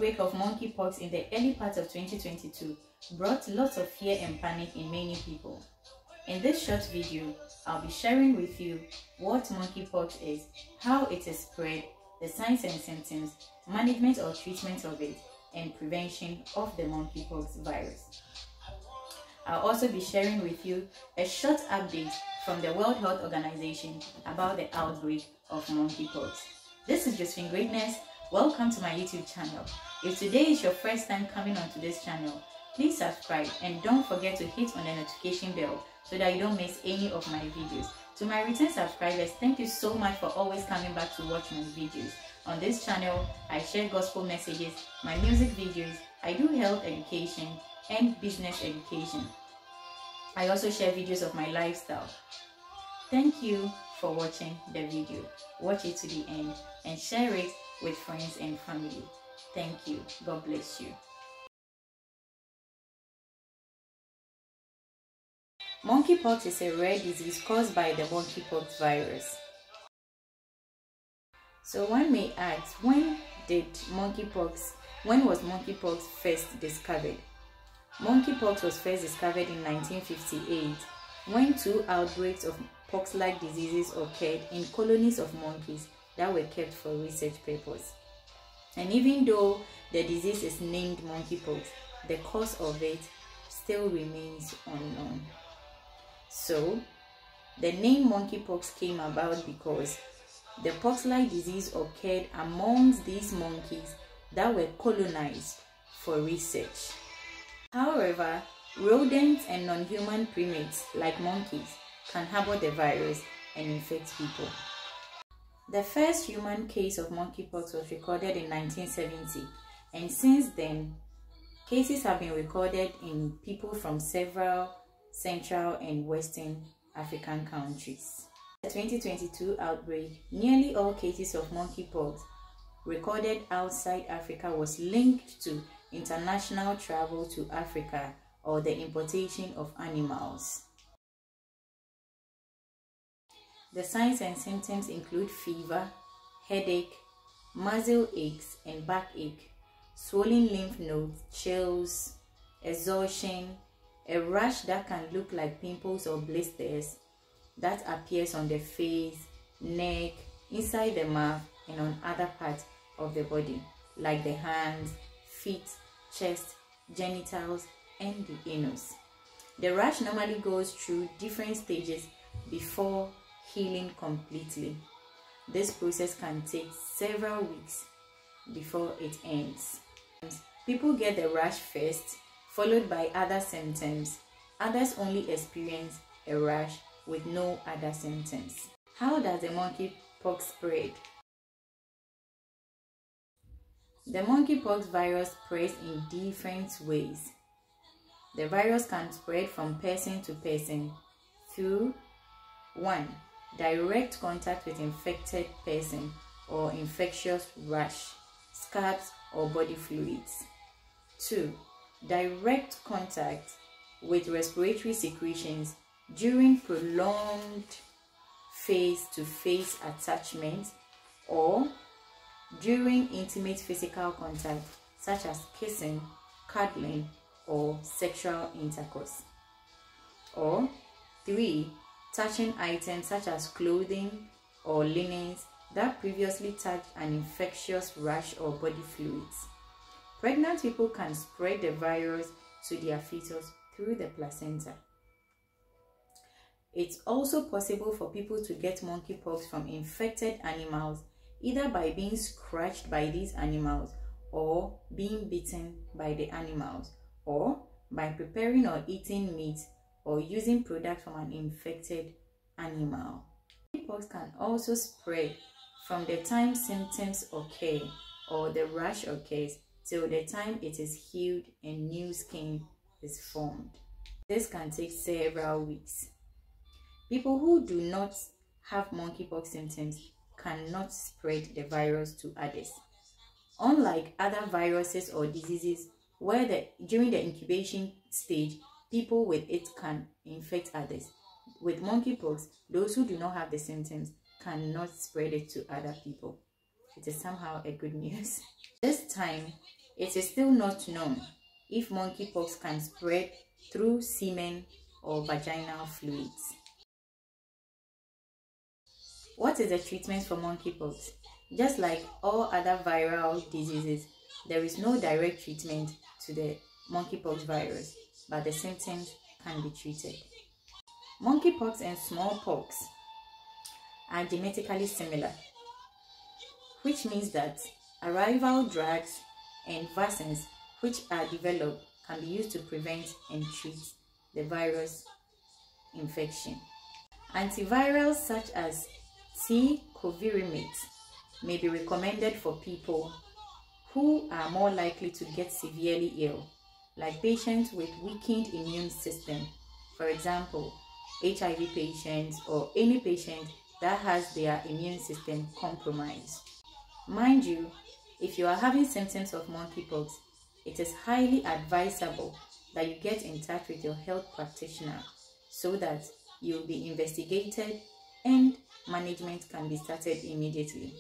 outbreak of monkeypox in the early part of 2022 brought lots of fear and panic in many people. In this short video, I'll be sharing with you what monkeypox is, how it is spread, the signs and symptoms, management or treatment of it, and prevention of the monkeypox virus. I'll also be sharing with you a short update from the World Health Organization about the outbreak of monkeypox. This is Josfyn Greatness. Welcome to my YouTube channel. If today is your first time coming onto this channel, please subscribe and don't forget to hit on the notification bell so that you don't miss any of my videos. To my return subscribers, thank you so much for always coming back to watch my videos. On this channel, I share gospel messages, my music videos, I do health education and business education. I also share videos of my lifestyle. Thank you for watching the video. Watch it to the end and share it with friends and family. Thank you. God bless you. Monkeypox is a rare disease caused by the monkeypox virus. So one may ask, when was monkeypox first discovered? Monkeypox was first discovered in 1958 when two outbreaks of pox-like diseases occurred in colonies of monkeys that were kept for research purposes. And even though the disease is named monkeypox, the cause of it still remains unknown. So, the name monkeypox came about because the pox-like disease occurred amongst these monkeys that were colonized for research. However, rodents and non-human primates like monkeys can harbor the virus and infect people. The first human case of monkeypox was recorded in 1970, and since then, cases have been recorded in people from several Central and Western African countries. The 2022 outbreak, nearly all cases of monkeypox recorded outside Africa was linked to international travel to Africa or the importation of animals. The signs and symptoms include fever, headache, muscle aches and backache, swollen lymph nodes, chills, exhaustion, a rash that can look like pimples or blisters that appears on the face, neck, inside the mouth, and on other parts of the body, like the hands, feet, chest, genitals, and the anus. The rash normally goes through different stages before healing completely. This process can take several weeks before it ends. People get the rash first, followed by other symptoms. Others only experience a rash with no other symptoms. How does the monkeypox spread? The monkeypox virus spreads in different ways. The virus can spread from person to person through 1. Direct contact with infected person or infectious rash, scabs or body fluids. 2. Direct contact with respiratory secretions during prolonged face-to-face attachment or during intimate physical contact such as kissing, cuddling, or sexual intercourse. Or 3. Touching items such as clothing or linens that previously touched an infectious rash or body fluids. Pregnant people can spread the virus to their fetus through the placenta. It's also possible for people to get monkeypox from infected animals, either by being scratched by these animals or being bitten by the animals, or by preparing or eating meat or using products from an infected animal. Monkeypox can also spread from the time symptoms occur or the rash occurs till the time it is healed and new skin is formed. This can take several weeks. People who do not have monkeypox symptoms cannot spread the virus to others. Unlike other viruses or diseases where during the incubation stage, people with it can infect others, with monkeypox, those who do not have the symptoms cannot spread it to other people. It is somehow a good news. This time, It is still not known if monkeypox can spread through semen or vaginal fluids. What is the treatment for monkeypox? Just like all other viral diseases, there is no direct treatment to the monkeypox virus, but the symptoms can be treated. Monkeypox and smallpox are genetically similar, which means that arrival drugs and vaccines which are developed can be used to prevent and treat the virus infection. Antivirals such as tecovirimat may be recommended for people who are more likely to get severely ill, like patients with weakened immune system, for example, HIV patients or any patient that has their immune system compromised. Mind you, if you are having symptoms of monkeypox, it is highly advisable that you get in touch with your health practitioner so that you will be investigated and management can be started immediately.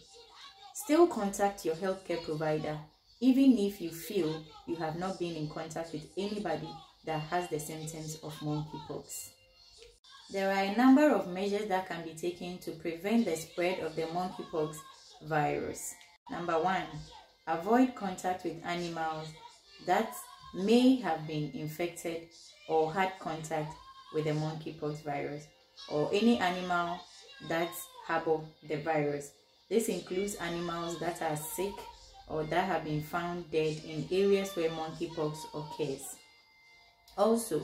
Still contact your healthcare provider even if you feel you have not been in contact with anybody that has the symptoms of monkeypox. There are a number of measures that can be taken to prevent the spread of the monkeypox virus. Number 1, avoid contact with animals that may have been infected or had contact with the monkeypox virus, or any animal that harbor the virus. This includes animals that are sick or that have been found dead in areas where monkeypox occurs. Also,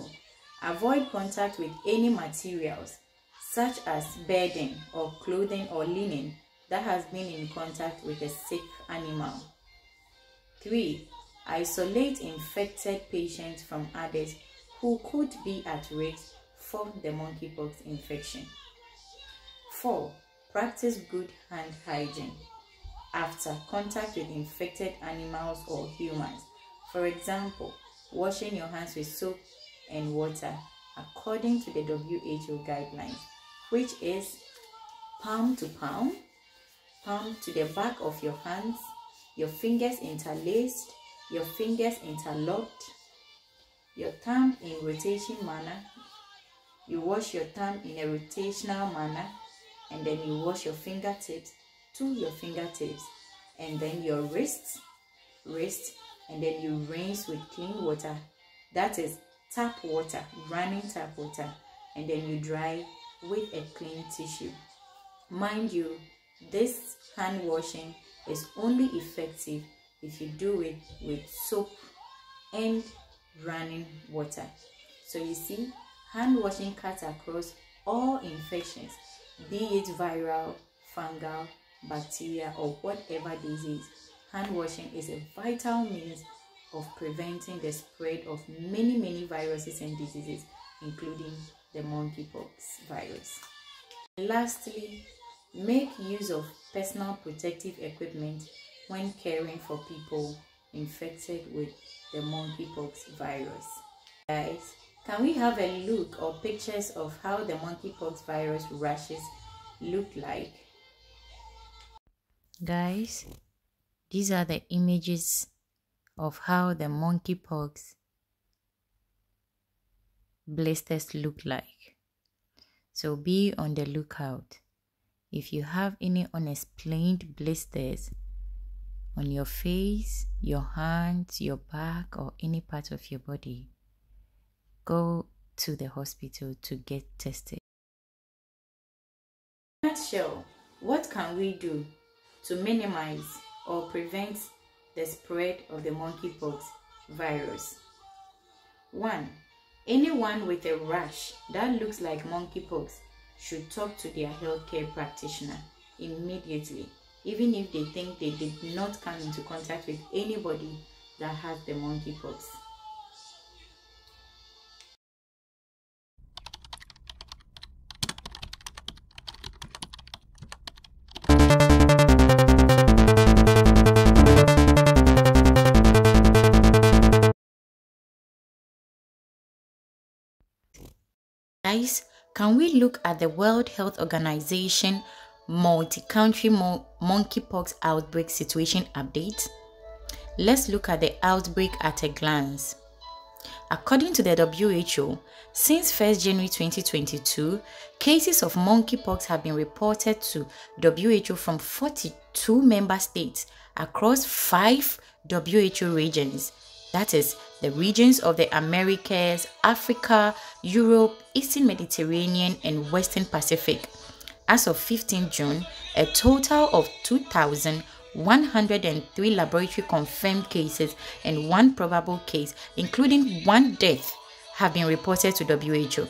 avoid contact with any materials such as bedding or clothing or linen that has been in contact with a sick animal. 3. Isolate infected patients from others who could be at risk for the monkeypox infection. 4. Practice good hand hygiene after contact with infected animals or humans. For example, washing your hands with soap and water according to the WHO guidelines, which is palm to palm, palm to the back of your hands, your fingers interlaced, your fingers interlocked, your thumb in rotation manner. You wash your thumb in a rotational manner, and then you wash your fingertips to your fingertips, and then your wrist, and then you rinse with clean water, that is tap water, running tap water, and then you dry with a clean tissue. Mind you, this hand washing is only effective if you do it with soap and running water. So you see, hand washing cuts across all infections, be it viral, fungal, bacteria, or whatever disease. Hand washing is a vital means of preventing the spread of many viruses and diseases, including the monkeypox virus. Lastly, make use of personal protective equipment when caring for people infected with the monkeypox virus. Guys, can we have a look or pictures of how the monkeypox virus rashes look like? Guys, these are the images of how the monkeypox blisters look like. So be on the lookout. If you have any unexplained blisters on your face, your hands, your back, or any part of your body, go to the hospital to get tested. In a nutshell, what can we do to minimize or prevent the spread of the monkeypox virus? 1. Anyone with a rash that looks like monkeypox should talk to their healthcare practitioner immediately, even if they think they did not come into contact with anybody that has the monkeypox. Guys, can we look at the World Health Organization multi-country monkeypox outbreak situation update? Let's look at the outbreak at a glance. According to the WHO, since 1st January 2022, cases of monkeypox have been reported to WHO from 42 member states across 5 WHO regions. That is, the regions of the Americas, Africa, Europe, Eastern Mediterranean, and Western Pacific. As of 15 June, a total of 2,103 laboratory confirmed cases and 1 probable case, including 1 death, have been reported to WHO.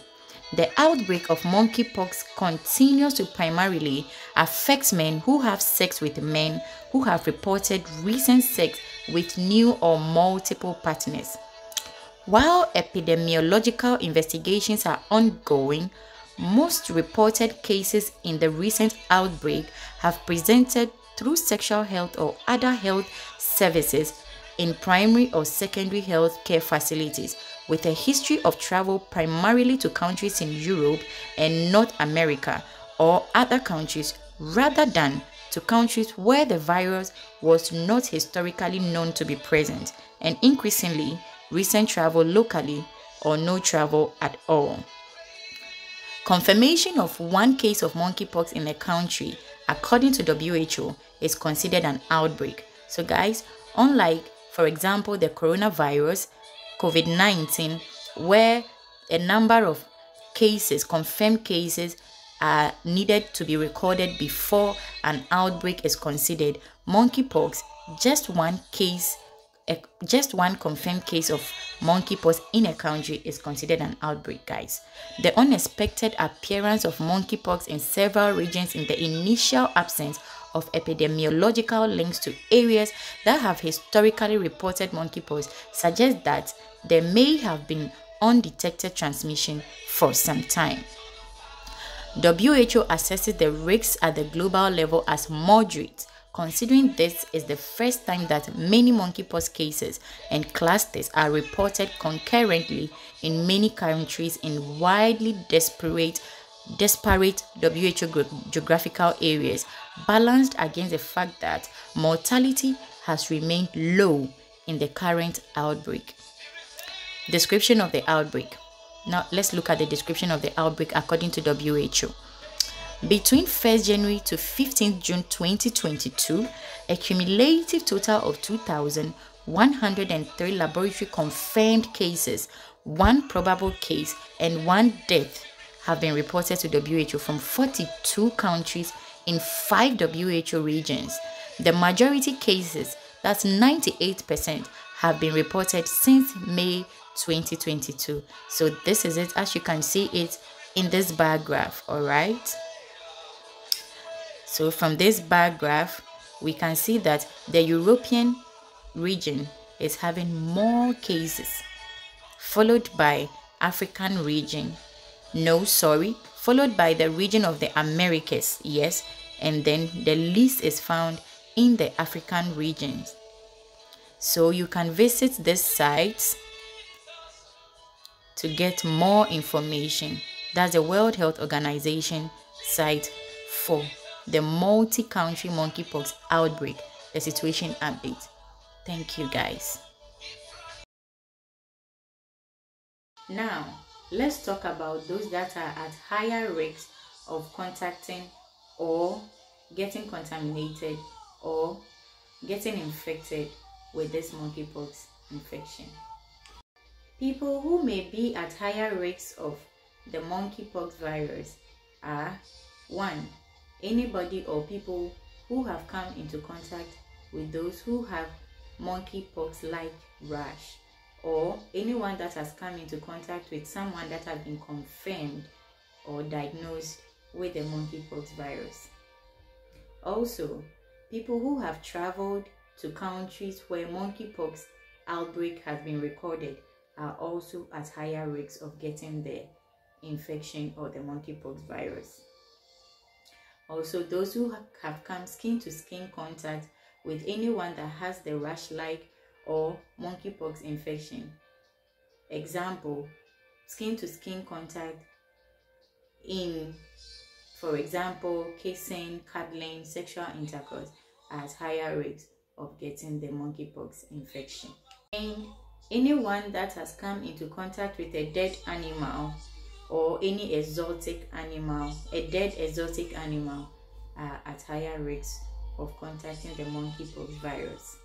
The outbreak of monkeypox continues to primarily affect men who have sex with men who have reported recent sex with new or multiple partners. While epidemiological investigations are ongoing, most reported cases in the recent outbreak have presented through sexual health or other health services in primary or secondary health care facilities, with a history of travel primarily to countries in Europe and North America or other countries, rather than to countries where the virus was not historically known to be present, and increasingly recent travel locally or no travel at all. Confirmation of 1 case of monkeypox in a country, according to WHO, is considered an outbreak. So guys, unlike, for example, the coronavirus, COVID-19, where a number of cases, confirmed cases, are needed to be recorded before an outbreak is considered, monkeypox, just one confirmed case of monkeypox in a country is considered an outbreak, guys. The unexpected appearance of monkeypox in several regions in the initial absence of epidemiological links to areas that have historically reported monkeypox suggests that there may have been undetected transmission for some time. WHO assesses the risks at the global level as moderate, considering this is the first time that many monkeypox cases and clusters are reported concurrently in many countries in widely disparate WHO geographical areas, balanced against the fact that mortality has remained low in the current outbreak. Description of the outbreak. Now let's look at the description of the outbreak according to WHO. Between 1st January to 15th June 2022, a cumulative total of 2,103 laboratory confirmed cases, 1 probable case, and 1 death have been reported to WHO from 42 countries in 5 WHO regions. The majority cases, that's 98%, have been reported since May 2022. So this is it, as you can see it in this bar graph. All right, so from this bar graph we can see that the European region is having more cases, followed by African region, followed by the region of the Americas, yes, and then the least is found in the African regions. So you can visit this site to get more information. That's the World Health Organization site for the multi-country monkeypox outbreak, the situation update. Thank you, guys. Now, let's talk about those that are at higher risk of contacting or getting contaminated or getting infected with this monkeypox infection. People who may be at higher risk of the monkeypox virus are 1. Anybody or people who have come into contact with those who have monkeypox-like rash, or anyone that has come into contact with someone that has been confirmed or diagnosed with the monkeypox virus. Also, people who have traveled to countries where monkeypox outbreak has been recorded are also at higher risk of getting the infection or the monkeypox virus. Also, those who have come skin to skin contact with anyone that has the rash-like or monkeypox infection. Example, skin to skin contact in, for example, kissing, cuddling, sexual intercourse, are at higher risk. of getting the monkeypox infection. And anyone that has come into contact with a dead animal or any exotic animal, a dead exotic animal, are at higher risk of contacting the monkeypox virus.